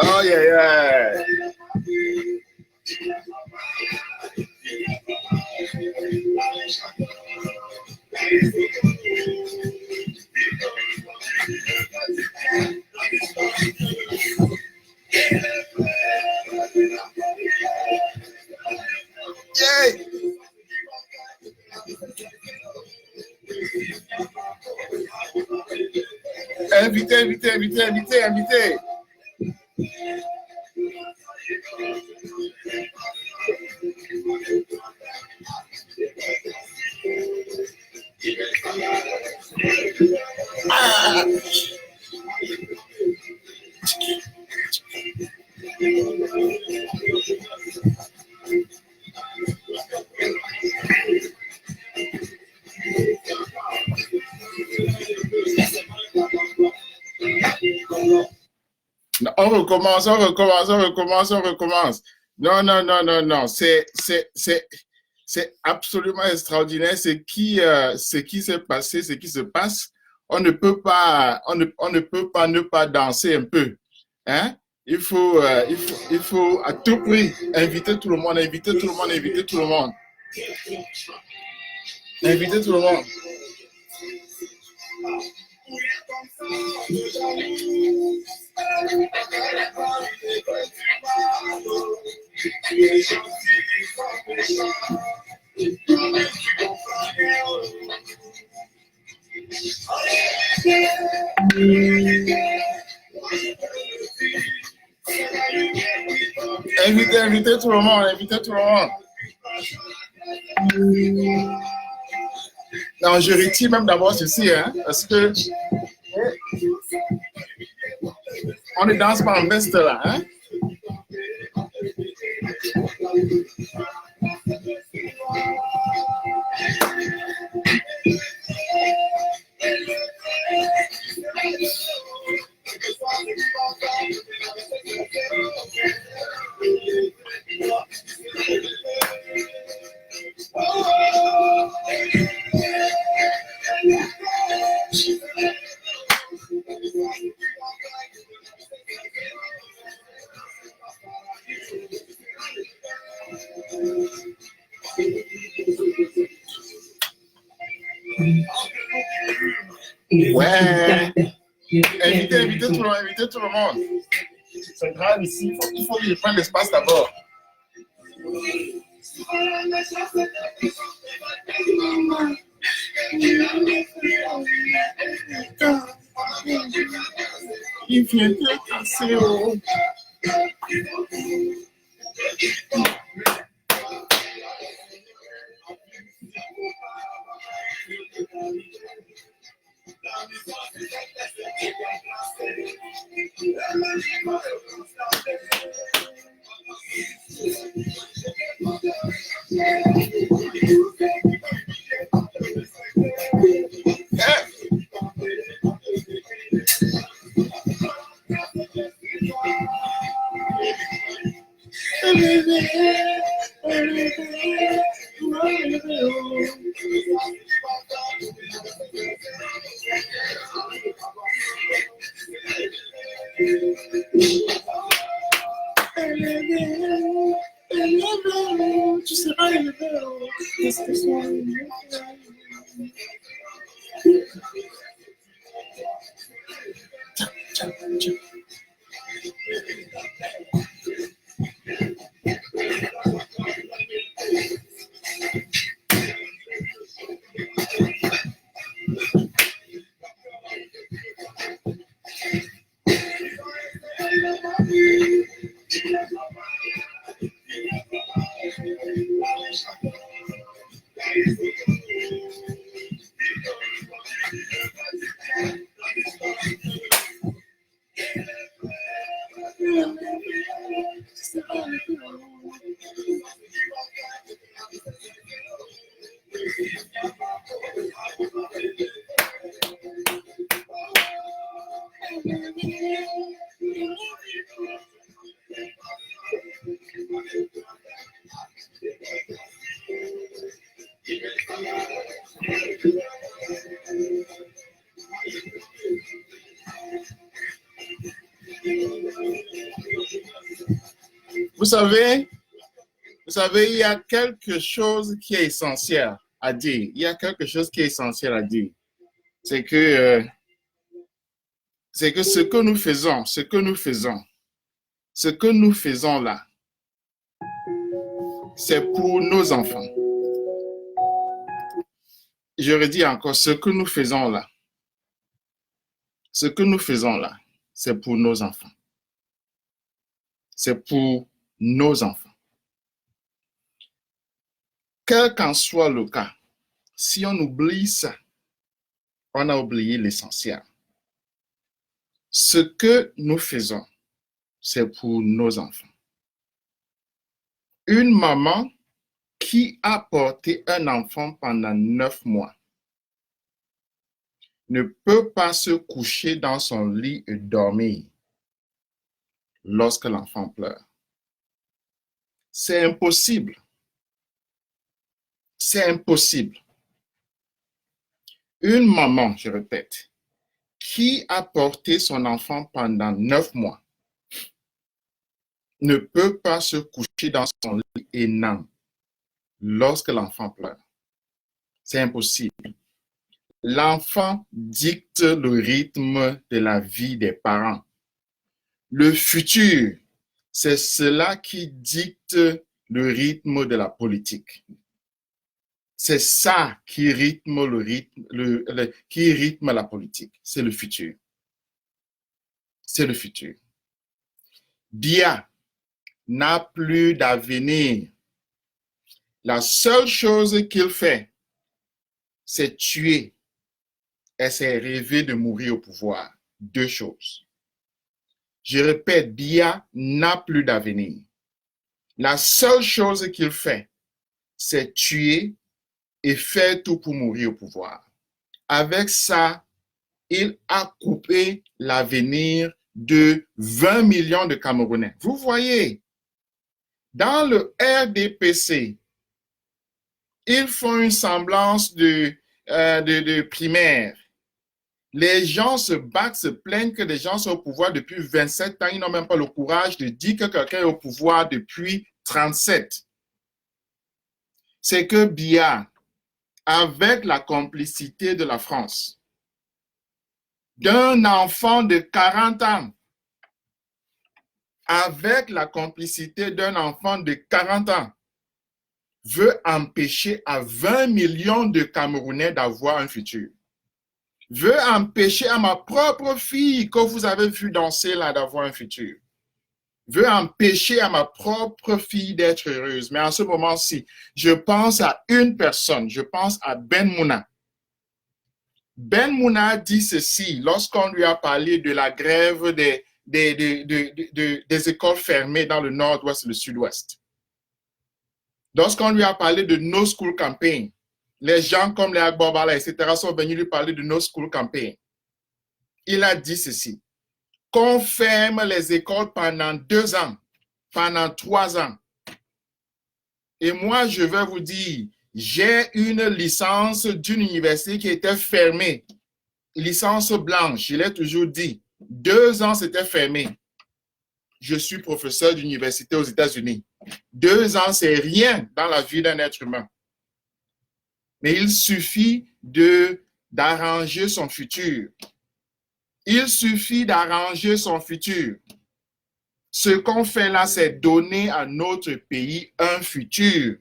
Oh, yeah. Yay! Invité. Ah. On recommence. Non. C'est absolument extraordinaire ce qui s'est passé, ce qui se passe. On ne peut pas ne pas danser un peu. Hein? Il faut à tout prix inviter tout le monde. Invitez tout le monde. Non, je retire même d'abord ceci, hein, parce que on ne danse pas en veste là, hein. Ouais. Invitez tout le monde. C'est grave ici. Il faut que je prenne l'espace d'abord. Il vient de casser au... Tu seras élevé. Vous savez, il y a quelque chose qui est essentiel à dire. Il y a quelque chose qui est essentiel à dire. C'est que ce que nous faisons, ce que nous faisons là, c'est pour nos enfants. Je redis encore, ce que nous faisons là, c'est pour nos enfants. C'est pour nos enfants. Quel qu'en soit le cas, si on oublie ça, on a oublié l'essentiel. Ce que nous faisons, c'est pour nos enfants. Une maman qui a porté un enfant pendant 9 mois ne peut pas se coucher dans son lit et dormir lorsque l'enfant pleure. C'est impossible. C'est impossible. Une maman, je répète, qui a porté son enfant pendant 9 mois ne peut pas se coucher dans son lit et non lorsque l'enfant pleure. C'est impossible. L'enfant dicte le rythme de la vie des parents. Le futur, c'est cela qui dicte le rythme de la politique. C'est ça qui rythme la politique. C'est le futur. C'est le futur. Biya n'a plus d'avenir. La seule chose qu'il fait, c'est tuer et c'est rêver de mourir au pouvoir. 2 choses. Je répète, Biya n'a plus d'avenir. La seule chose qu'il fait, c'est tuer et faire tout pour mourir au pouvoir. Avec ça, il a coupé l'avenir de 20 millions de Camerounais. Vous voyez, dans le RDPC, ils font une semblance de primaire. Les gens se battent, se plaignent que les gens sont au pouvoir depuis 27 ans. Ils n'ont même pas le courage de dire que quelqu'un est au pouvoir depuis 37. C'est que Biya, avec la complicité de la France, d'un enfant de 40 ans, avec la complicité d'un enfant de 40 ans, veut empêcher à 20 millions de Camerounais d'avoir un futur. Veut empêcher à ma propre fille que vous avez vu danser là d'avoir un futur. Veut empêcher à ma propre fille d'être heureuse. Mais en ce moment-ci, je pense à une personne, je pense à Ben Mouna. Ben Mouna dit ceci lorsqu'on lui a parlé de la grève des écoles fermées dans le nord-ouest et le sud-ouest. Lorsqu'on lui a parlé de No School Campaign, les gens comme les Agbobala, etc. sont venus lui parler de No School Campaign. Il a dit ceci, qu'on ferme les écoles pendant 2 ans, pendant 3 ans. Et moi, je vais vous dire, j'ai une licence d'une université qui était fermée, licence blanche, je l'ai toujours dit. 2 ans, c'était fermé. Je suis professeur d'université aux États-Unis. 2 ans, c'est rien dans la vie d'un être humain. Mais il suffit d'arranger son futur. Il suffit d'arranger son futur. Ce qu'on fait là, c'est donner à notre pays un futur.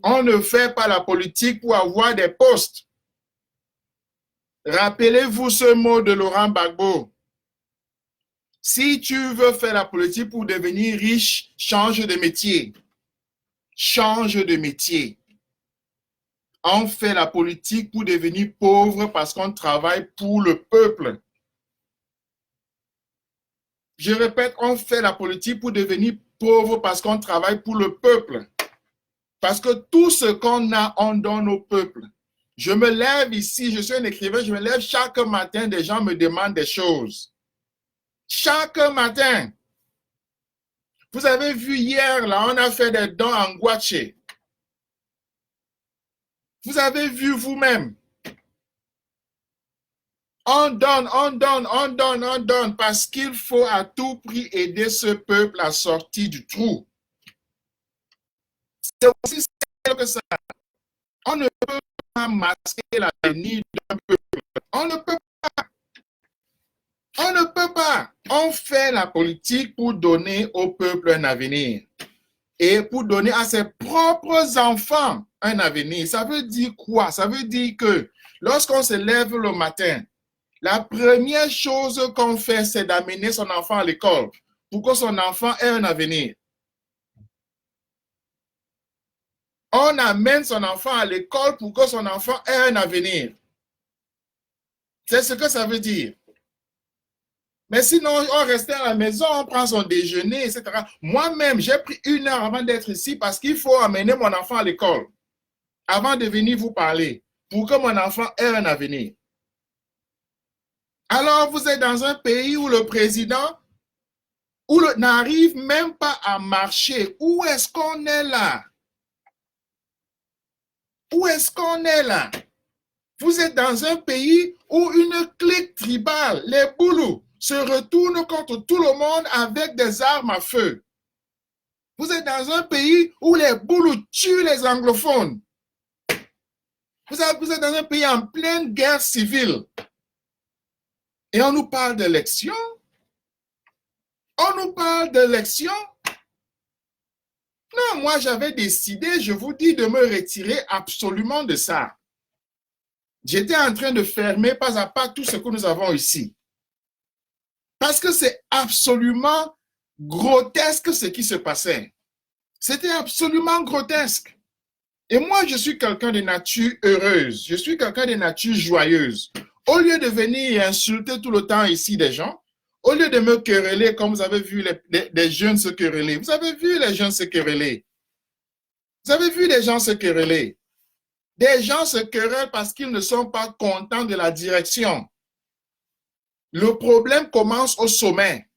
On ne fait pas la politique pour avoir des postes. Rappelez-vous ce mot de Laurent Gbagbo. Si tu veux faire la politique pour devenir riche, change de métier. Change de métier. On fait la politique pour devenir pauvre parce qu'on travaille pour le peuple. Je répète, on fait la politique pour devenir pauvre parce qu'on travaille pour le peuple. Parce que tout ce qu'on a, on donne au peuple. Je me lève ici, je suis un écrivain, je me lève chaque matin, des gens me demandent des choses. Chaque matin. Vous avez vu hier, là, on a fait des dons en Guaché. Vous avez vu vous-même. On donne, on donne, on donne, on donne, parce qu'il faut à tout prix aider ce peuple à sortir du trou. C'est aussi simple que ça. On ne peut pas masquer l'avenir d'un peuple. On ne peut pas. On ne peut pas. On fait la politique pour donner au peuple un avenir et pour donner à ses propres enfants un avenir. Ça veut dire quoi? Ça veut dire que lorsqu'on se lève le matin, la première chose qu'on fait, c'est d'amener son enfant à l'école pour que son enfant ait un avenir. On amène son enfant à l'école pour que son enfant ait un avenir. C'est ce que ça veut dire. Mais sinon, on restait à la maison, on prend son déjeuner, etc. Moi-même, j'ai pris 1 heure avant d'être ici parce qu'il faut amener mon enfant à l'école avant de venir vous parler pour que mon enfant ait un avenir. Alors, vous êtes dans un pays où le président n'arrive même pas à marcher. Où est-ce qu'on est là? Où est-ce qu'on est là? Vous êtes dans un pays où une clique tribale, les Boulous, se retournent contre tout le monde avec des armes à feu. Vous êtes dans un pays où les Boulous tuent les anglophones. Vous êtes dans un pays en pleine guerre civile. Et on nous parle d'élection. On nous parle d'élection. Non, moi j'avais décidé, je vous dis, de me retirer absolument de ça. J'étais en train de fermer pas à pas tout ce que nous avons ici. Parce que c'est absolument grotesque ce qui se passait. C'était absolument grotesque. Et moi, je suis quelqu'un de nature heureuse. Je suis quelqu'un de nature joyeuse. Au lieu de venir insulter tout le temps ici des gens, au lieu de me quereller comme vous avez vu les jeunes se quereller, vous avez vu les jeunes se quereller. Vous avez vu les gens se quereller. Des gens se querellent parce qu'ils ne sont pas contents de la direction. Le problème commence au sommet.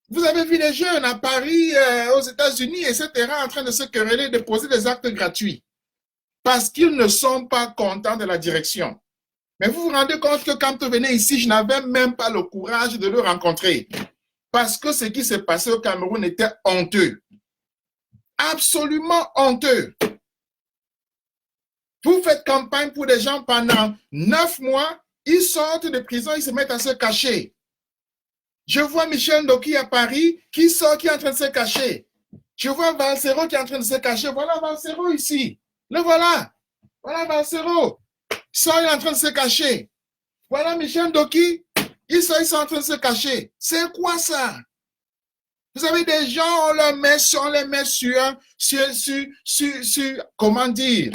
Vous avez vu les jeunes à Paris, aux États-Unis, etc., en train de se quereller, de poser des actes gratuits parce qu'ils ne sont pas contents de la direction. Mais vous vous rendez compte que quand vous venez ici, je n'avais même pas le courage de le rencontrer parce que ce qui s'est passé au Cameroun était honteux. Absolument honteux. Vous faites campagne pour des gens pendant 9 mois, ils sortent de prison, ils se mettent à se cacher. Je vois Michel Ndoki à Paris qui sort, qui est en train de se cacher. Je vois Valsero qui est en train de se cacher. Voilà Valsero ici. Le voilà. Voilà Valsero. Il sort, il est en train de se cacher. Voilà Michel Ndoki. Ils sont en train de se cacher. C'est quoi ça? Vous avez des gens, on les met sur, comment dire?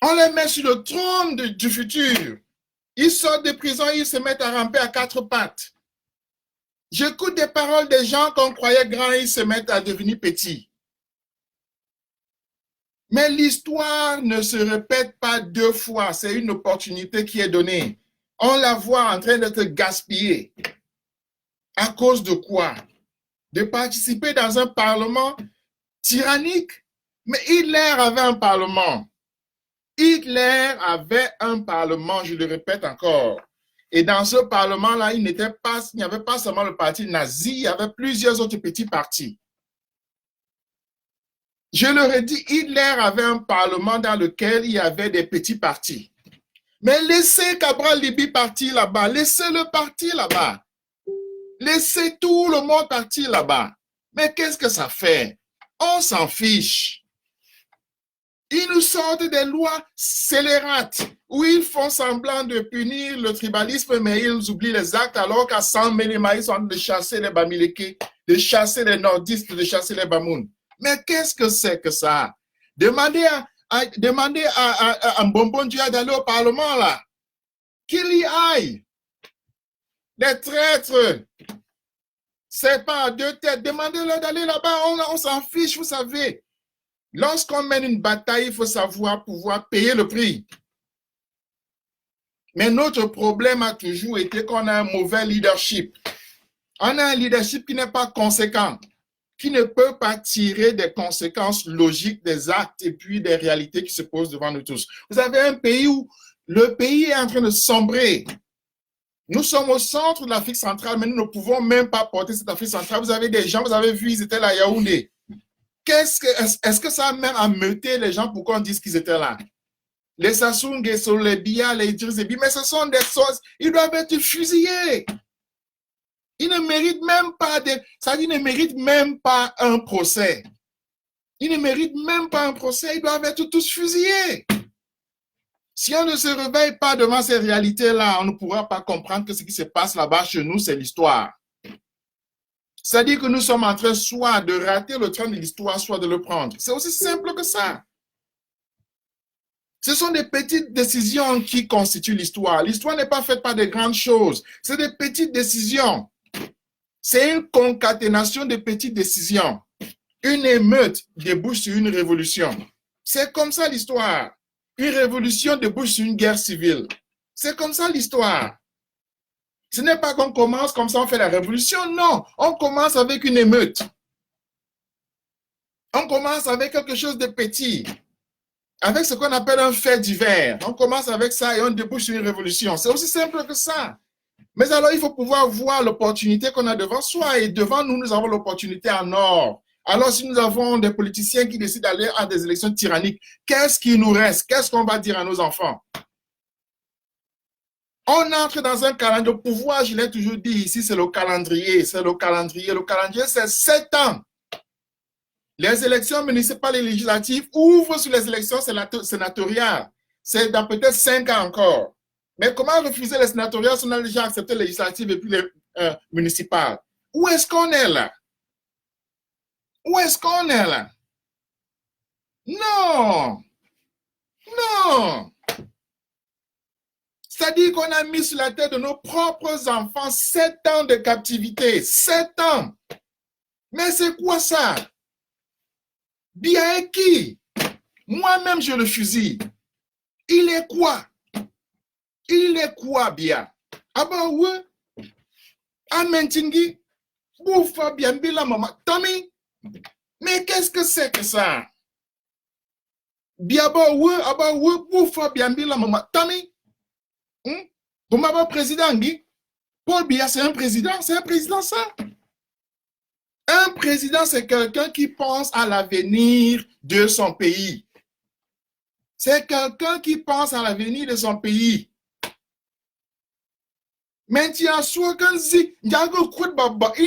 On les met sur le trône du futur. Ils sortent de prison, ils se mettent à ramper à 4 pattes. J'écoute des paroles des gens qu'on croyait grands, ils se mettent à devenir petits. Mais l'histoire ne se répète pas 2 fois. C'est une opportunité qui est donnée. On la voit en train d'être gaspillée. À cause de quoi? De participer dans un parlement tyrannique. Mais Hitler avait un parlement. Hitler avait un parlement, je le répète encore. Et dans ce parlement-là, il n'y avait pas seulement le parti nazi, il y avait plusieurs autres petits partis. Je leur ai dit, Hitler avait un parlement dans lequel il y avait des petits partis. Mais laissez Cabral Libye partir là-bas, laissez-le partir là-bas. Laissez tout le monde partir là-bas. Mais qu'est-ce que ça fait? On s'en fiche. Ils nous sortent des lois scélérates où ils font semblant de punir le tribalisme, mais ils oublient les actes alors qu'à 100 Mélima, ils sont en train de chasser les Bamileke, de chasser les nordistes, de chasser les Bamoun. Mais qu'est-ce que c'est que ça? Demandez à Mbombo Dia d'aller au Parlement, là. Qu'il y aille. Des traîtres. C'est pas à deux têtes. Demandez-leur d'aller là-bas. On s'en fiche, vous savez. Lorsqu'on mène une bataille, il faut savoir pouvoir payer le prix. Mais notre problème a toujours été qu'on a un mauvais leadership. On a un leadership qui n'est pas conséquent, qui ne peut pas tirer des conséquences logiques des actes et puis des réalités qui se posent devant nous tous. Vous avez un pays où le pays est en train de sombrer. Nous sommes au centre de l'Afrique centrale, mais nous ne pouvons même pas porter cette Afrique centrale. Vous avez des gens, vous avez vu, ils étaient là à Yaoundé. Est-ce que ça a même ameuté les gens pour qu'on dise qu'ils étaient là? Les Sassou Nguesso, les Biya, les Idriss Déby, mais ce sont des choses, ils doivent être fusillés. Ils ne méritent même pas ils ne méritent même pas un procès. Ils ne méritent même pas un procès, ils doivent être tous fusillés. Si on ne se réveille pas devant ces réalités-là, on ne pourra pas comprendre que ce qui se passe là-bas chez nous, c'est l'histoire. C'est-à-dire que nous sommes en train soit de rater le train de l'histoire, soit de le prendre. C'est aussi simple que ça. Ce sont des petites décisions qui constituent l'histoire. L'histoire n'est pas faite par des grandes choses. C'est des petites décisions. C'est une concaténation de petites décisions. Une émeute débouche sur une révolution. C'est comme ça l'histoire. Une révolution débouche sur une guerre civile. C'est comme ça l'histoire. Ce n'est pas qu'on commence comme ça, on fait la révolution. Non, on commence avec une émeute. On commence avec quelque chose de petit. Avec ce qu'on appelle un fait divers. On commence avec ça et on débouche sur une révolution. C'est aussi simple que ça. Mais alors, il faut pouvoir voir l'opportunité qu'on a devant soi. Et devant nous, nous avons l'opportunité en or. Alors, si nous avons des politiciens qui décident d'aller à des élections tyranniques, qu'est-ce qui nous reste? Qu'est-ce qu'on va dire à nos enfants? On entre dans un calendrier de pouvoir, je l'ai toujours dit ici, c'est le calendrier. C'est le calendrier. Le calendrier, c'est 7 ans. Les élections municipales et législatives ouvrent sur les élections sénatoriales. C'est dans peut-être 5 ans encore. Mais comment refuser les sénatoriales si on a déjà accepté les législatives et puis les municipales? Où est-ce qu'on est là? Où est-ce qu'on est là? Non! Non! C'est-à-dire qu'on a mis sur la tête de nos propres enfants 7 ans de captivité. 7 ans! Mais c'est quoi ça? Bien qui? Moi-même, je le fusille. Il est quoi? Il est quoi, bien? Ah bah ouais? Amentingi? Bouffa bien, bila maman. Tommy? Mais qu'est-ce que c'est que ça? Bien bah ouais, ah bah ouais, bouffa bien, bila maman. Tommy? Comment va président Guy? Paul Biya, c'est un président ça? Un président, c'est quelqu'un qui pense à l'avenir de son pays. C'est quelqu'un qui pense à l'avenir de son pays. Mais il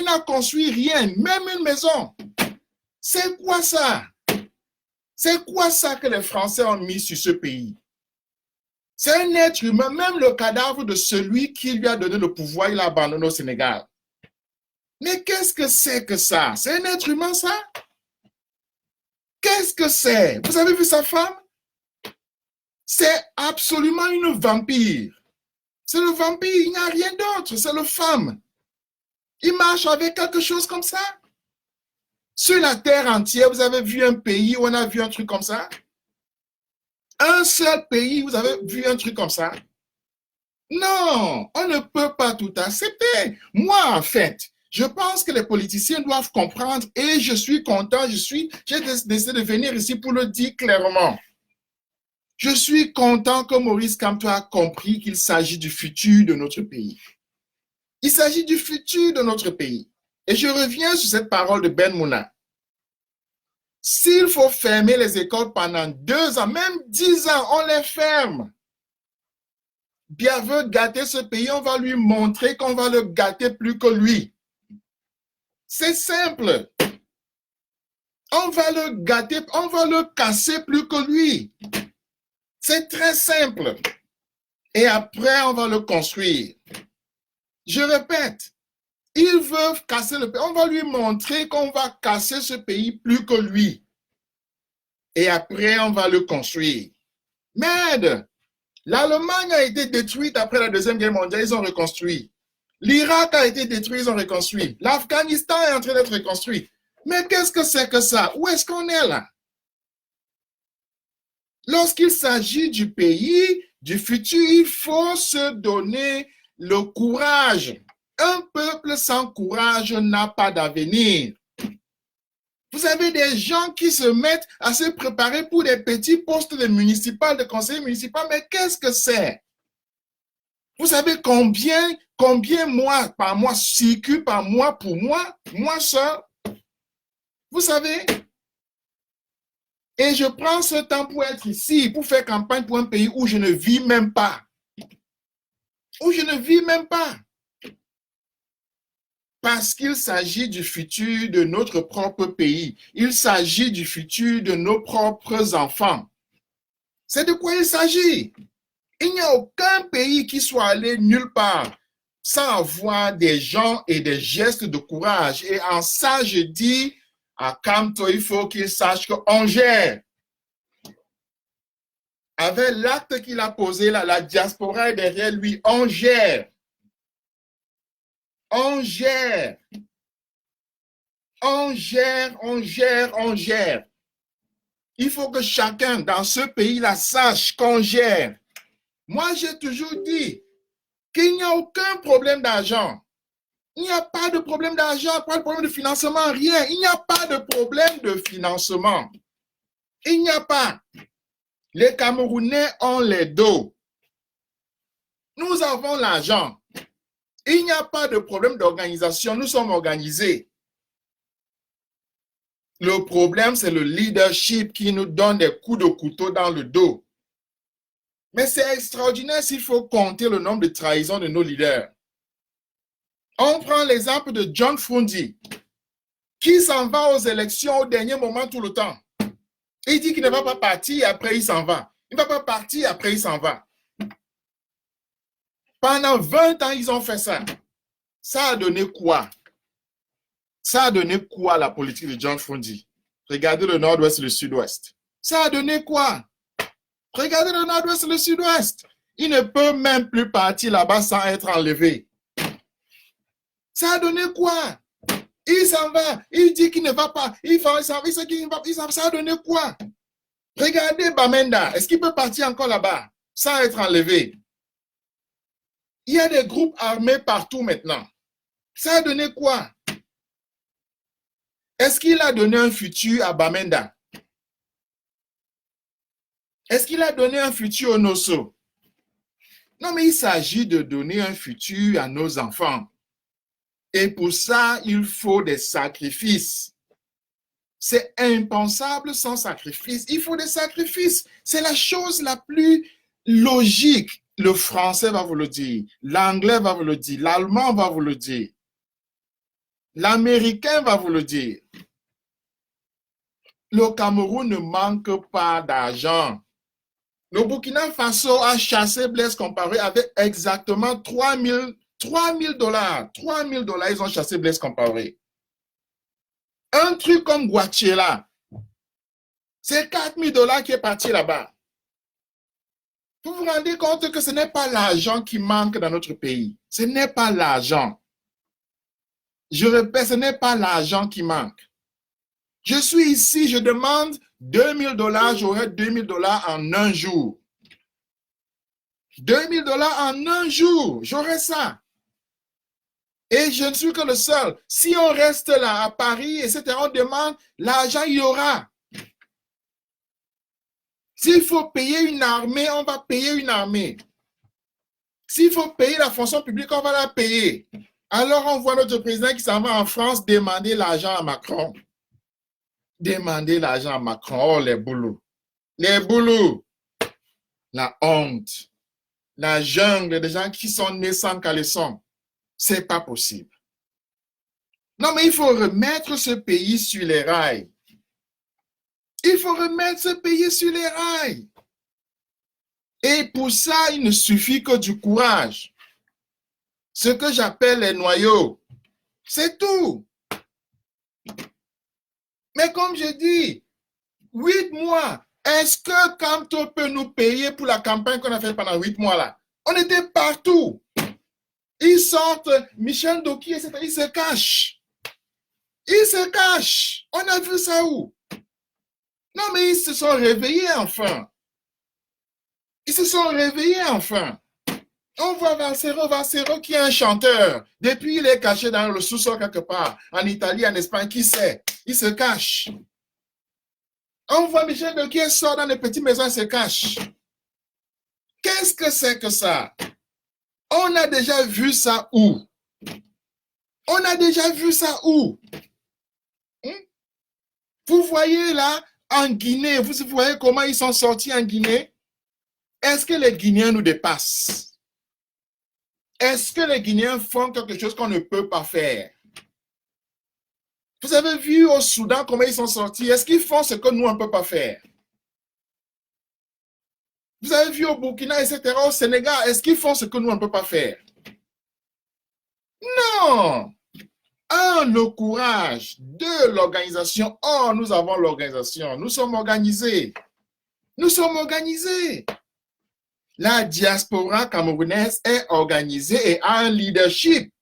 n'a construit rien, même une maison. C'est quoi ça? C'est quoi ça que les Français ont mis sur ce pays? C'est un être humain, même le cadavre de celui qui lui a donné le pouvoir, il l'a abandonné au Sénégal. Mais qu'est-ce que c'est que ça? C'est un être humain, ça? Qu'est-ce que c'est? Vous avez vu sa femme? C'est absolument une vampire. C'est le vampire, il n'y a rien d'autre, c'est le femme. Il marche avec quelque chose comme ça. Sur la terre entière, vous avez vu un pays où on a vu un truc comme ça? Un seul pays, vous avez vu un truc comme ça? Non, on ne peut pas tout accepter. Moi, en fait, je pense que les politiciens doivent comprendre et je suis content, j'ai décidé de venir ici pour le dire clairement. Je suis content que Maurice Kamto a compris qu'il s'agit du futur de notre pays. Il s'agit du futur de notre pays. Et je reviens sur cette parole de Ben Mouna. S'il faut fermer les écoles pendant 2 ans, même 10 ans, on les ferme. Bien veut gâter ce pays, on va lui montrer qu'on va le gâter plus que lui. C'est simple. On va le gâter, on va le casser plus que lui. C'est très simple. Et après, on va le construire. Je répète, ils veulent casser le pays. On va lui montrer qu'on va casser ce pays plus que lui. Et après, on va le construire. Merde! L'Allemagne a été détruite après la Deuxième Guerre mondiale, ils ont reconstruit. L'Irak a été détruit, ils ont reconstruit. L'Afghanistan est en train d'être reconstruit. Mais qu'est-ce que c'est que ça? Où est-ce qu'on est là? Lorsqu'il s'agit du pays, du futur, il faut se donner le courage. Un peuple sans courage n'a pas d'avenir. Vous avez des gens qui se mettent à se préparer pour des petits postes de municipal, de conseiller municipal, mais qu'est-ce que c'est? Vous savez combien mois par mois circulent par mois pour moi seul? Vous savez? Et je prends ce temps pour être ici, pour faire campagne pour un pays où je ne vis même pas. Où je ne vis même pas. Parce qu'il s'agit du futur de notre propre pays. Il s'agit du futur de nos propres enfants. C'est de quoi il s'agit. Il n'y a aucun pays qui soit allé nulle part sans avoir des gens et des gestes de courage. Et en ça, je dis à Kamto, il faut qu'il sache qu'on gère. Avec l'acte qu'il a posé là, la diaspora est derrière lui, on gère. On gère. On gère, on gère, on gère. Il faut que chacun dans ce pays-là sache qu'on gère. Moi, j'ai toujours dit qu'il n'y a aucun problème d'argent. Il n'y a pas de problème d'argent, pas de problème de financement, rien. Il n'y a pas de problème de financement. Il n'y a pas. Les Camerounais ont les dos. Nous avons l'argent. Il n'y a pas de problème d'organisation. Nous sommes organisés. Le problème, c'est le leadership qui nous donne des coups de couteau dans le dos. Mais c'est extraordinaire s'il faut compter le nombre de trahisons de nos leaders. On prend l'exemple de John Fundi, qui s'en va aux élections au dernier moment tout le temps. Il dit qu'il ne va pas partir et après il s'en va. Il ne va pas partir et après il s'en va. Pendant 20 ans, ils ont fait ça. Ça a donné quoi? Ça a donné quoi la politique de John Fundi? Regardez le nord-ouest et le sud-ouest. Ça a donné quoi? Regardez le nord-ouest et le sud-ouest. Il ne peut même plus partir là-bas sans être enlevé. Ça a donné quoi? Il s'en va. Il dit qu'il ne va pas. Il s'en va. Ça a donné quoi? Regardez Bamenda. Est-ce qu'il peut partir encore là-bas sans être enlevé? Il y a des groupes armés partout maintenant. Ça a donné quoi? Est-ce qu'il a donné un futur à Bamenda? Est-ce qu'il a donné un futur au Nosso? Non, mais il s'agit de donner un futur à nos enfants. Et pour ça, il faut des sacrifices. C'est impensable sans sacrifice. Il faut des sacrifices. C'est la chose la plus logique. Le français va vous le dire. L'anglais va vous le dire. L'allemand va vous le dire. L'américain va vous le dire. Le Cameroun ne manque pas d'argent. Le Burkina Faso a chassé Blaise Compaoré avec exactement 3 000 dollars. 3 000 dollars, ils ont chassé Blaise Compaoré. Un truc comme Guachela, c'est 4 000 dollars qui est parti là-bas. Vous vous rendez compte que ce n'est pas l'argent qui manque dans notre pays. Ce n'est pas l'argent. Je répète, ce n'est pas l'argent qui manque. Je suis ici, je demande 2 000 dollars, j'aurai 2 000 dollars en un jour. 2 000 dollars en un jour, j'aurai ça. Et je ne suis que le seul. Si on reste là à Paris, etc., on demande, l'argent, il y aura. S'il faut payer une armée, on va payer une armée. S'il faut payer la fonction publique, on va la payer. Alors on voit notre président qui s'en va en France demander l'argent à Macron. Demander l'argent à Macron. Oh, les boulous. Les boulous. La honte. La jungle des gens qui sont nés sans caleçon. C'est pas possible. Non, mais il faut remettre ce pays sur les rails. Il faut remettre ce pays sur les rails. Et pour ça, il ne suffit que du courage. Ce que j'appelle les noyaux. C'est tout. Mais comme je dis, 8 mois, est-ce que Camto peut nous payer pour la campagne qu'on a faite pendant 8 mois là? On était partout. Ils sortent, Michel Doki, etc. Ils se cachent. Ils se cachent. On a vu ça où? Non, mais ils se sont réveillés enfin. Ils se sont réveillés enfin. On voit Valsero qui est un chanteur. Depuis, il est caché dans le sous-sol quelque part. En Italie, en Espagne, qui sait? Il se cache. On voit Michel Doki sort dans les petites maisons et se cache. Qu'est-ce que c'est que ça? On a déjà vu ça où? On a déjà vu ça où? Vous voyez là, en Guinée, vous voyez comment ils sont sortis en Guinée? Est-ce que les Guinéens nous dépassent? Est-ce que les Guinéens font quelque chose qu'on ne peut pas faire? Vous avez vu au Soudan comment ils sont sortis? Est-ce qu'ils font ce que nous, on ne peut pas faire? Vous avez vu au Burkina, etc., au Sénégal, est-ce qu'ils font ce que nous, on ne peut pas faire? Non! Un, le courage. Deux, l'organisation. Oh, nous avons l'organisation. Nous sommes organisés. Nous sommes organisés. La diaspora camerounaise est organisée et a un leadership.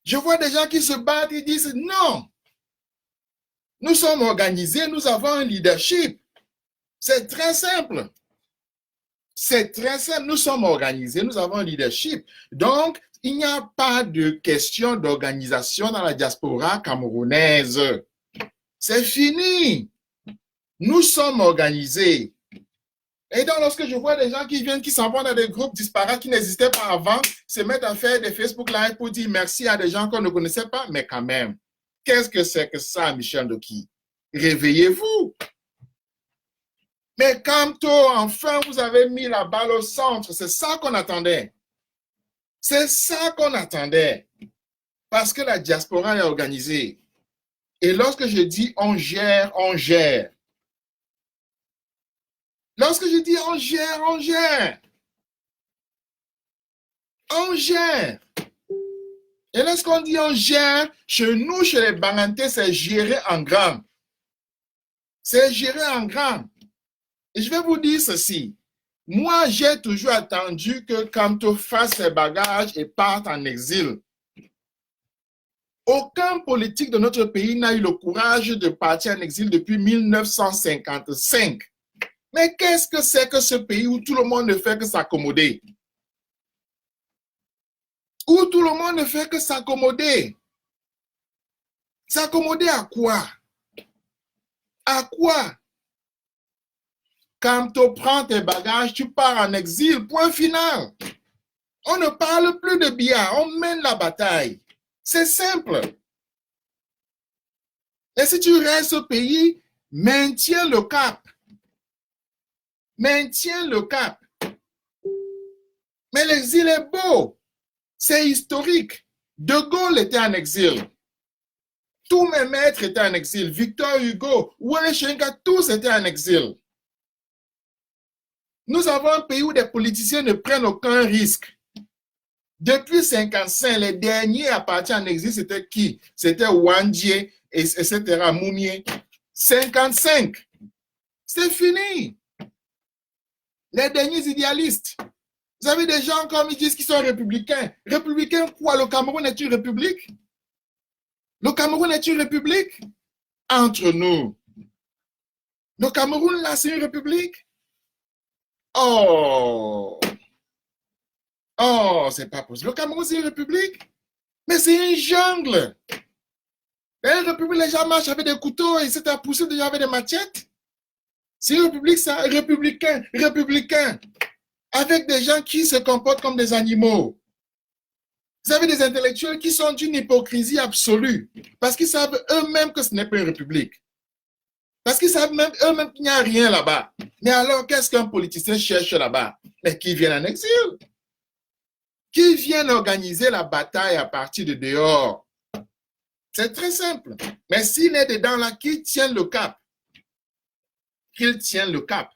Je vois des gens qui se battent et disent non. Nous sommes organisés, nous avons un leadership. C'est très simple. C'est très simple. Nous sommes organisés, nous avons un leadership. Donc, il n'y a pas de question d'organisation dans la diaspora camerounaise. C'est fini. Nous sommes organisés. Et donc, lorsque je vois des gens qui viennent, qui s'en vont dans des groupes disparates qui n'existaient pas avant, se mettre à faire des Facebook Live pour dire merci à des gens qu'on ne connaissait pas, mais quand même, qu'est-ce que c'est que ça, Michel Doki? Réveillez-vous. Mais Camto, enfin, vous avez mis la balle au centre. C'est ça qu'on attendait. C'est ça qu'on attendait. Parce que la diaspora est organisée. Et lorsque je dis on gère, on gère. Lorsque je dis on gère, on gère. On gère. Et lorsqu'on dit on gère, chez nous, chez les Bangantais, c'est gérer en grand. C'est gérer en grand. Et je vais vous dire ceci. Moi, j'ai toujours attendu que Camto fasse ses bagages et parte en exil. Aucun politique de notre pays n'a eu le courage de partir en exil depuis 1955. Mais qu'est-ce que c'est que ce pays où tout le monde ne fait que s'accommoder? Où tout le monde ne fait que s'accommoder? S'accommoder à quoi? À quoi? Quand tu prends tes bagages, tu pars en exil, point final. On ne parle plus de billard, on mène la bataille. C'est simple. Et si tu restes au pays, maintiens le cap. Maintiens le cap. Mais l'exil est beau. C'est historique. De Gaulle était en exil. Tous mes maîtres étaient en exil. Victor Hugo, Wole Soyinka, tous étaient en exil. Nous avons un pays où des politiciens ne prennent aucun risque. Depuis 1955, les derniers à partir en exil, c'était qui? C'était Wandje, etc., Moumié. 1955. C'est fini. Les derniers idéalistes. Vous avez des gens comme ils disent qu'ils sont républicains. Républicains quoi? Le Cameroun est une république? Le Cameroun est une république? Entre nous. Le Cameroun, là, c'est une république? Oh! Oh, c'est pas possible. Le Cameroun, c'est une république? Mais c'est une jungle. Dans une république, les gens marchent avec des couteaux et c'est à pousser déjà avec des machettes. C'est une république, ça, républicain, républicain. Avec des gens qui se comportent comme des animaux. Vous avez des intellectuels qui sont d'une hypocrisie absolue. Parce qu'ils savent eux-mêmes que ce n'est pas une république. Parce qu'ils savent même eux-mêmes qu'il n'y a rien là-bas. Mais alors, qu'est-ce qu'un politicien cherche là-bas? Mais qui vient en exil. Qui viennent organiser la bataille à partir de dehors. C'est très simple. Mais s'il est dedans là, qui tient le cap? qu'ils tiennent le cap.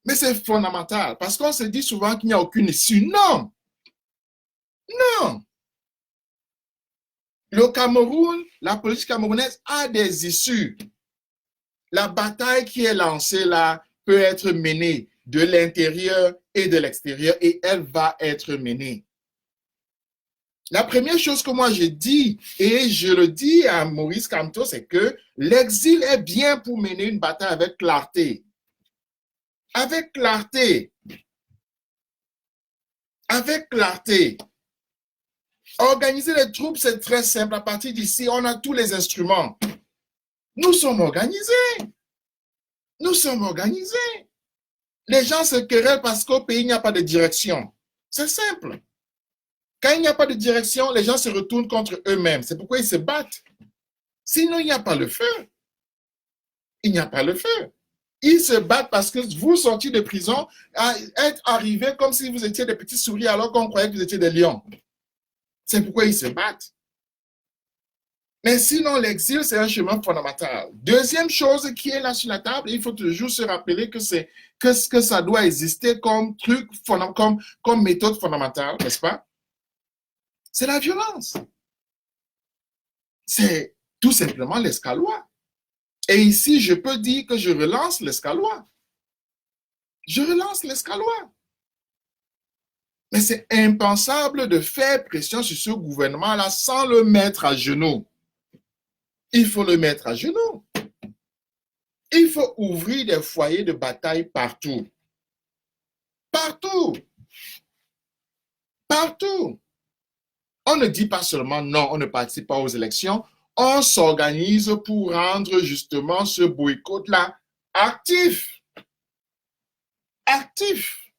Mais c'est fondamental parce qu'on se dit souvent qu'il n'y a aucune issue. Non, non. Le Cameroun, la politique camerounaise a des issues. La bataille qui est lancée là peut être menée de l'intérieur et de l'extérieur et elle va être menée. La première chose que moi je dis, et je le dis à Maurice Kamto, c'est que l'exil est bien pour mener une bataille avec clarté. Avec clarté. Avec clarté. Organiser les troupes, c'est très simple. À partir d'ici, on a tous les instruments. Nous sommes organisés. Nous sommes organisés. Les gens se querellent parce qu'au pays, il n'y a pas de direction. C'est simple. Quand il n'y a pas de direction, les gens se retournent contre eux-mêmes. C'est pourquoi ils se battent. Sinon, il n'y a pas le feu. Il n'y a pas le feu. Ils se battent parce que vous sortiez de prison, êtes arrivés comme si vous étiez des petits souris alors qu'on croyait que vous étiez des lions. C'est pourquoi ils se battent. Mais sinon, l'exil, c'est un chemin fondamental. Deuxième chose qui est là sur la table, il faut toujours se rappeler que ça doit exister comme truc, comme méthode fondamentale, n'est-ce pas? C'est la violence. C'est tout simplement l'escaloi. Et ici, je peux dire que je relance l'escaloi. Je relance l'escaloi. Mais c'est impensable de faire pression sur ce gouvernement-là sans le mettre à genoux. Il faut le mettre à genoux. Il faut ouvrir des foyers de bataille partout. Partout. Partout. On ne dit pas seulement non, on ne participe pas aux élections. On s'organise pour rendre justement ce boycott-là actif. Actif.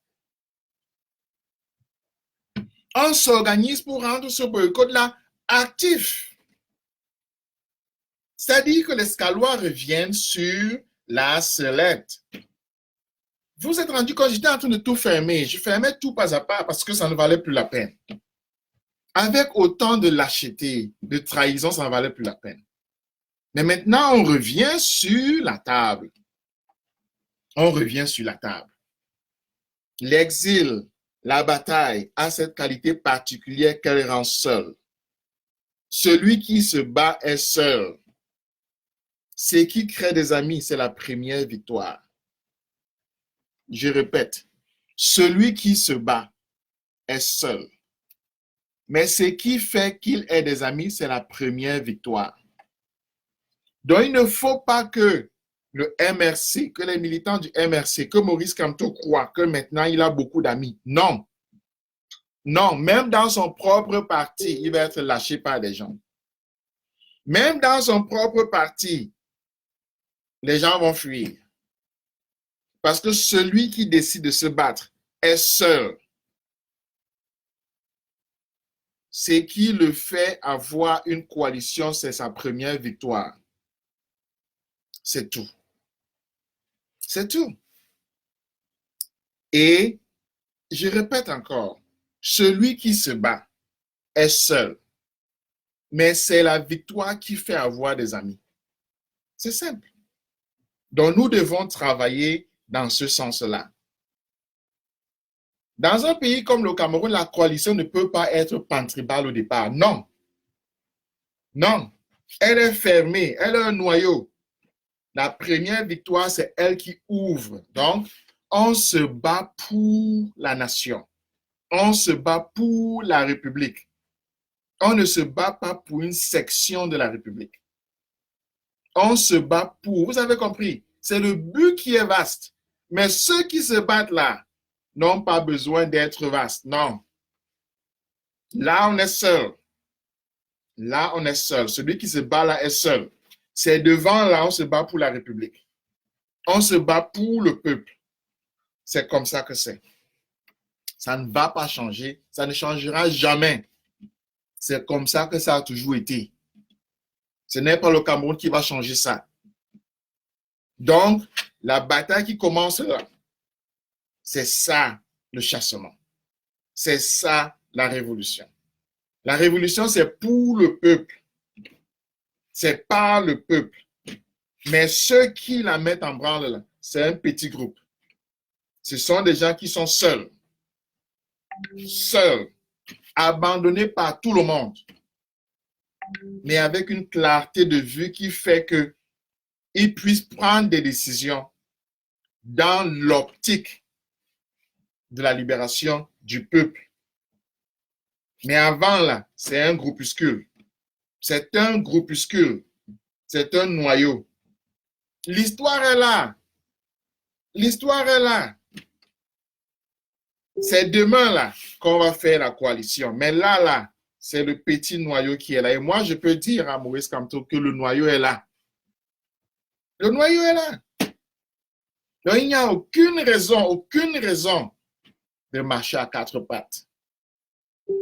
On s'organise pour rendre ce boycott-là actif. C'est-à-dire que l'escaloi revienne sur la sellette. Vous êtes rendu compte, j'étais en train de tout fermer. Je fermais tout pas à pas parce que ça ne valait plus la peine. Avec autant de lâcheté, de trahison, ça ne valait plus la peine. Mais maintenant, on revient sur la table. On revient sur la table. L'exil, la bataille a cette qualité particulière qu'elle rend seule. Celui qui se bat est seul. Ce qui crée des amis, c'est la première victoire. Je répète, celui qui se bat est seul. Mais ce qui fait qu'il ait des amis, c'est la première victoire. Donc, il ne faut pas que le MRC, que les militants du MRC, que Maurice Kamto croient que maintenant il a beaucoup d'amis. Non. Non, même dans son propre parti, il va être lâché par des gens. Même dans son propre parti, les gens vont fuir. Parce que celui qui décide de se battre est seul. Ce qui le fait avoir une coalition, c'est sa première victoire. C'est tout. C'est tout. Et je répète encore, celui qui se bat est seul. Mais c'est la victoire qui fait avoir des amis. C'est simple. Donc nous devons travailler dans ce sens-là. Dans un pays comme le Cameroun, la coalition ne peut pas être pantribale au départ. Non. Non. Elle est fermée. Elle a un noyau. La première victoire, c'est elle qui ouvre. Donc, on se bat pour la nation. On se bat pour la République. On ne se bat pas pour une section de la République. On se bat pour, vous avez compris, c'est le but qui est vaste. Mais ceux qui se battent là n'ont pas besoin d'être vastes. Non. Là, on est seul. Là, on est seul. Celui qui se bat là est seul. C'est devant là, on se bat pour la République. On se bat pour le peuple. C'est comme ça que c'est. Ça ne va pas changer. Ça ne changera jamais. C'est comme ça que ça a toujours été. Ce n'est pas le Cameroun qui va changer ça. Donc, la bataille qui commence là, c'est ça le chassement. C'est ça la révolution. La révolution, c'est pour le peuple. C'est par le peuple. Mais ceux qui la mettent en branle, c'est un petit groupe. Ce sont des gens qui sont seuls, abandonnés par tout le monde, mais avec une clarté de vue qui fait qu'ils puissent prendre des décisions dans l'optique de la libération du peuple. Mais avant là, c'est un groupuscule. C'est un groupuscule. C'est un noyau. L'histoire est là. L'histoire est là. C'est demain là qu'on va faire la coalition. Mais là, c'est le petit noyau qui est là. Et moi, je peux dire à Maurice Kamto que le noyau est là. Le noyau est là. Donc, il n'y a aucune raison de marcher à quatre pattes.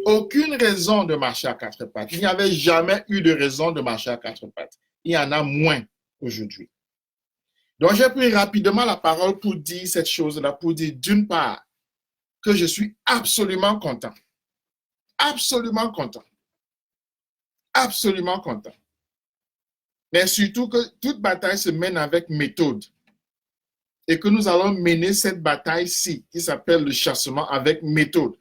Aucune raison de marcher à quatre pattes. Il n'y avait jamais eu de raison de marcher à quatre pattes. Il y en a moins aujourd'hui. Donc, j'ai pris rapidement la parole pour dire cette chose-là, pour dire d'une part que je suis absolument content. Absolument content. Absolument content. Mais surtout que toute bataille se mène avec méthode. Et que nous allons mener cette bataille-ci, qui s'appelle le chassement, avec méthode.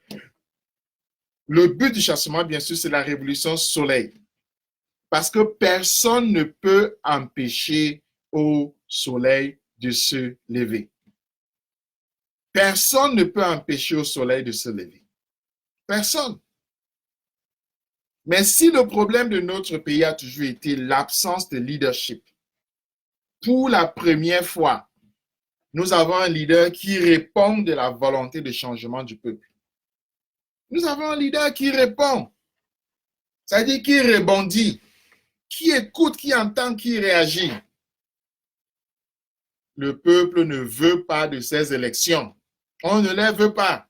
Le but du chassement, bien sûr, c'est la révolution soleil. Parce que personne ne peut empêcher au soleil de se lever. Personne ne peut empêcher au soleil de se lever. Personne. Mais si le problème de notre pays a toujours été l'absence de leadership, pour la première fois, nous avons un leader qui répond de la volonté de changement du peuple. Nous avons un leader qui répond, c'est-à-dire qui rebondit, qui écoute, qui entend, qui réagit. Le peuple ne veut pas de ces élections. On ne les veut pas.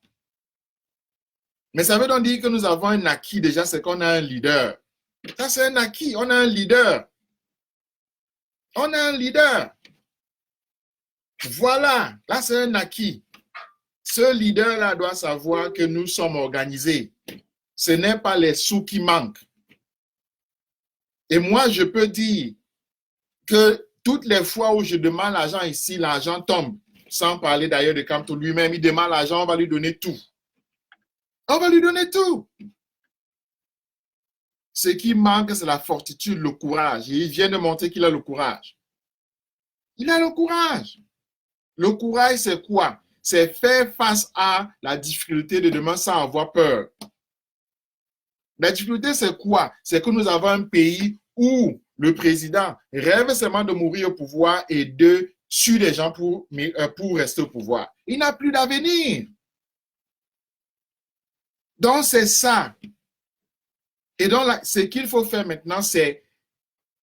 Mais ça veut donc dire que nous avons un acquis déjà, c'est qu'on a un leader. Ça, c'est un acquis. On a un leader. On a un leader. Voilà. Là, c'est un acquis. Ce leader-là doit savoir que nous sommes organisés. Ce n'est pas les sous qui manquent. Et moi, je peux dire que toutes les fois où je demande l'argent ici, l'argent tombe. Sans parler d'ailleurs de Kamto lui-même, il demande l'argent, on va lui donner tout. On va lui donner tout. Ce qui manque, c'est la fortitude, le courage. Et il vient de montrer qu'il a le courage. Il a le courage. Le courage, c'est quoi? C'est faire face à la difficulté de demain sans avoir peur. La difficulté, c'est quoi? C'est que nous avons un pays où le président rêve seulement de mourir au pouvoir et de tuer les gens pour rester au pouvoir. Il n'a plus d'avenir. Donc, c'est ça. Et donc, ce qu'il faut faire maintenant, c'est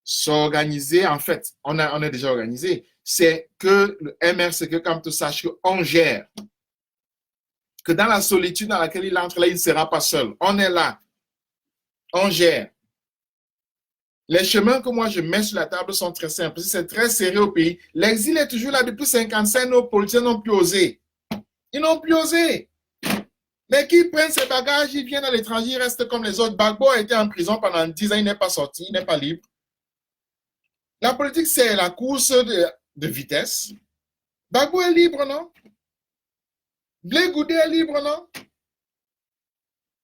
s'organiser. En fait, on est déjà organisé. C'est que le MRC, comme tu saches qu'on gère. Que dans la solitude dans laquelle il entre, là, il ne sera pas seul. On est là. On gère. Les chemins que moi je mets sur la table sont très simples. C'est très serré au pays. L'exil est toujours là depuis 55. Nos politiciens n'ont plus osé. Ils n'ont plus osé. Mais qui prennent ses bagages, ils viennent à l'étranger, ils restent comme les autres. Gbagbo a été en prison pendant 10 ans, il n'est pas sorti, il n'est pas libre. La politique, c'est la course de vitesse. Gbagbo est libre, non? Blé Goudé est libre, non?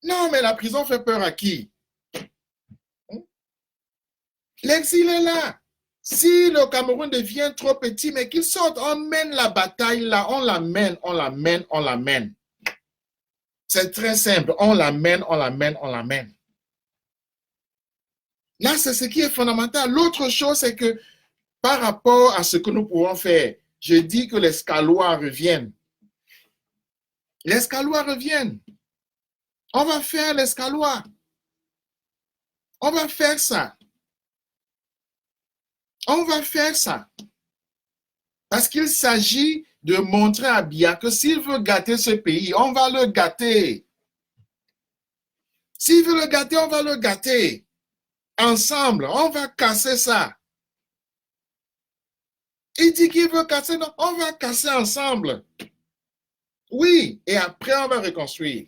Non, mais la prison fait peur à qui? L'exil est là. Si le Cameroun devient trop petit, mais qu'il sorte, on mène la bataille là, on la mène, on la mène, on la mène. C'est très simple, on la mène, on la mène, on la mène. Là, c'est ce qui est fondamental. L'autre chose, c'est que par rapport à ce que nous pouvons faire, je dis que les Scalois reviennent. Les Scalois reviennent. On va faire les Scalois. On va faire ça. On va faire ça. Parce qu'il s'agit de montrer à Biya que s'il veut gâter ce pays, on va le gâter. S'il veut le gâter, on va le gâter. Ensemble, on va casser ça. Il dit qu'il veut casser, non, on va casser ensemble. Oui, et après on va reconstruire.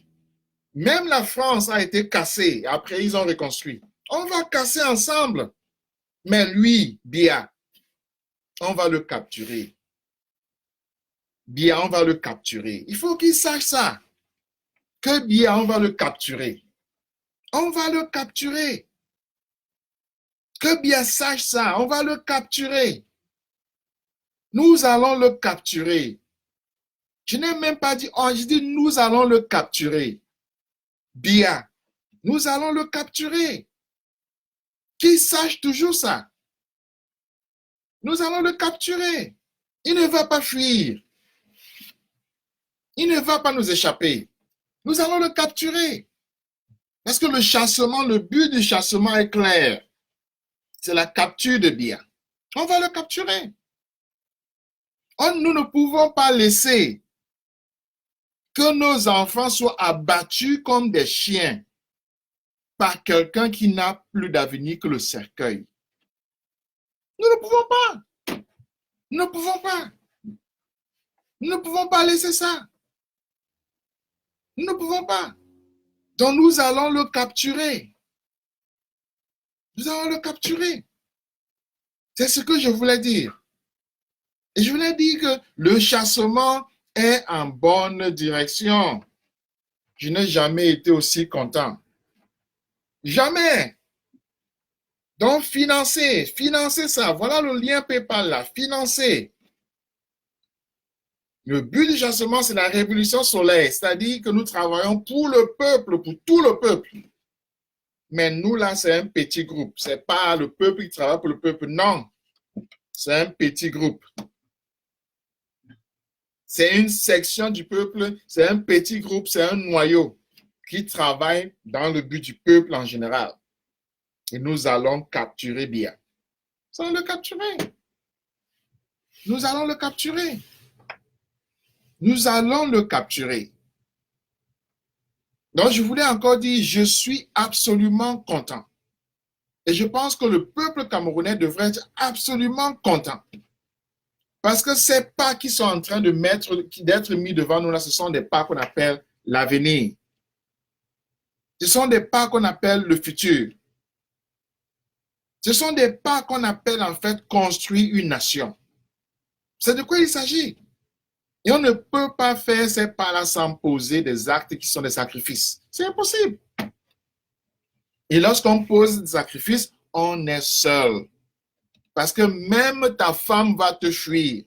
Même la France a été cassée, après ils ont reconstruit. On va casser ensemble. Mais lui, Biya, On va le capturer. Bien, on va le capturer. Il faut qu'il sache ça. Que bien, on va le capturer. On va le capturer. Que bien sache ça. On va le capturer. Nous allons le capturer. Je n'ai même pas dit, oh, je dis nous allons le capturer. Bien. Nous allons le capturer. Qu'il sache toujours ça. Nous allons le capturer. Il ne va pas fuir. Il ne va pas nous échapper. Nous allons le capturer. Parce que le chassement, le but du chassement est clair. C'est la capture de Bia. On va le capturer. Nous ne pouvons pas laisser que nos enfants soient abattus comme des chiens par quelqu'un qui n'a plus d'avenir que le cercueil. Nous ne pouvons pas. Nous ne pouvons pas. Nous ne pouvons pas laisser ça. Nous ne pouvons pas. Donc nous allons le capturer. Nous allons le capturer. C'est ce que je voulais dire. Et je voulais dire que le chassement est en bonne direction. Je n'ai jamais été aussi content. Jamais. Donc, financer ça. Voilà le lien PayPal là. Financer. Le but du chassement, c'est la révolution solaire. C'est-à-dire que nous travaillons pour le peuple, pour tout le peuple. Mais nous, là, c'est un petit groupe. Ce n'est pas le peuple qui travaille pour le peuple. Non. C'est un petit groupe. C'est une section du peuple. C'est un petit groupe. C'est un noyau qui travaille dans le but du peuple en général. Et nous allons capturer bien. Nous allons le capturer. Nous allons le capturer. Nous allons le capturer. Donc, je voulais encore dire, je suis absolument content. Et je pense que le peuple camerounais devrait être absolument content. Parce que ces pas qui sont en train d'être mis devant nous, là, ce sont des pas qu'on appelle l'avenir. Ce sont des pas qu'on appelle le futur. Ce sont des pas qu'on appelle en fait construire une nation. C'est de quoi il s'agit. Et on ne peut pas faire ces pas-là sans poser des actes qui sont des sacrifices. C'est impossible. Et lorsqu'on pose des sacrifices, on est seul. Parce que même ta femme va te fuir.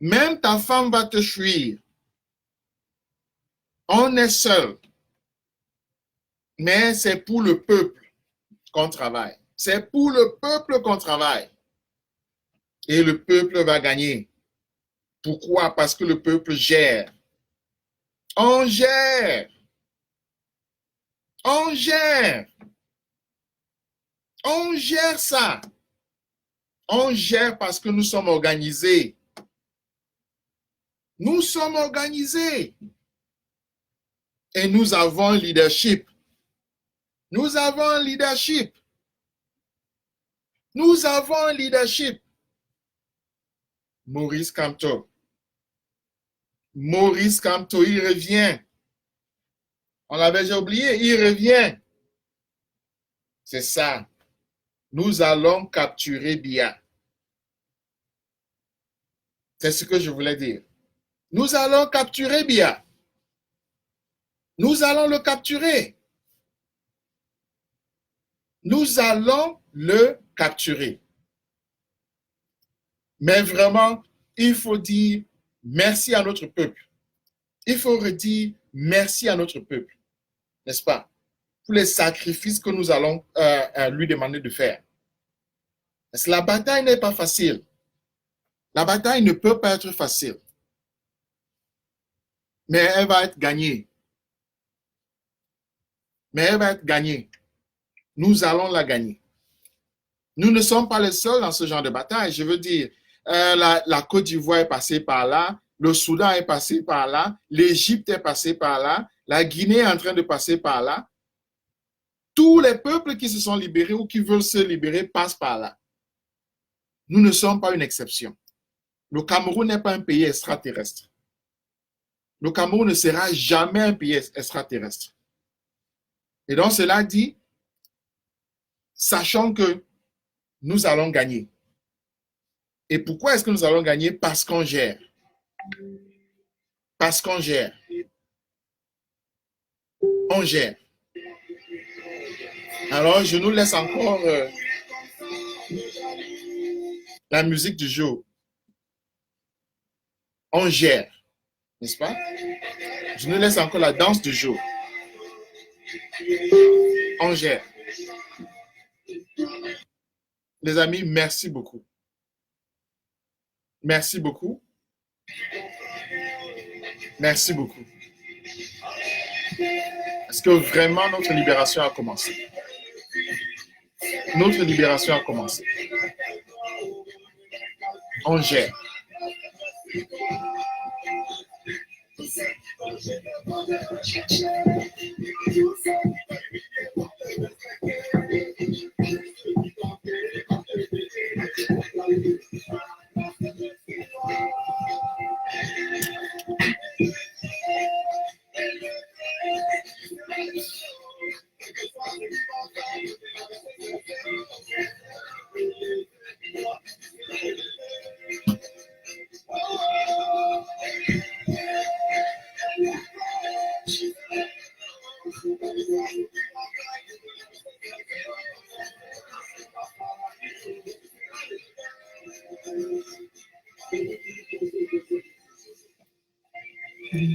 Même ta femme va te fuir. On est seul. Mais c'est pour le peuple qu'on travaille. C'est pour le peuple qu'on travaille. Et le peuple va gagner. Pourquoi? Parce que le peuple gère. On gère. On gère. On gère ça. On gère parce que nous sommes organisés. Nous sommes organisés. Et nous avons un leadership. Nous avons un leadership. Nous avons un leadership. Maurice Kamto. Maurice Kamto, il revient. On l'avait déjà oublié, il revient. C'est ça. Nous allons capturer Bia. C'est ce que je voulais dire. Nous allons capturer Bia. Nous allons le capturer. Nous allons le capturer. Mais vraiment, il faut dire merci à notre peuple. Il faut redire merci à notre peuple. N'est-ce pas? Pour les sacrifices que nous allons lui demander de faire. Parce que la bataille n'est pas facile. La bataille ne peut pas être facile. Mais elle va être gagnée. Mais elle va être gagnée. Nous allons la gagner. Nous ne sommes pas les seuls dans ce genre de bataille. Je veux dire, la Côte d'Ivoire est passée par là, le Soudan est passé par là, l'Égypte est passée par là, la Guinée est en train de passer par là. Tous les peuples qui se sont libérés ou qui veulent se libérer passent par là. Nous ne sommes pas une exception. Le Cameroun n'est pas un pays extraterrestre. Le Cameroun ne sera jamais un pays extraterrestre. Et donc, cela dit, sachant que nous allons gagner. Et pourquoi est-ce que nous allons gagner? Parce qu'on gère. Parce qu'on gère. On gère. Alors, je nous laisse encore la musique du jour. On gère. N'est-ce pas? Je nous laisse encore la danse du jour. On gère. Les amis, merci beaucoup. Merci beaucoup. Merci beaucoup. Est-ce que vraiment notre libération a commencé? Notre libération a commencé. On gère.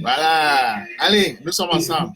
Voilà. Allez, nous sommes ensemble.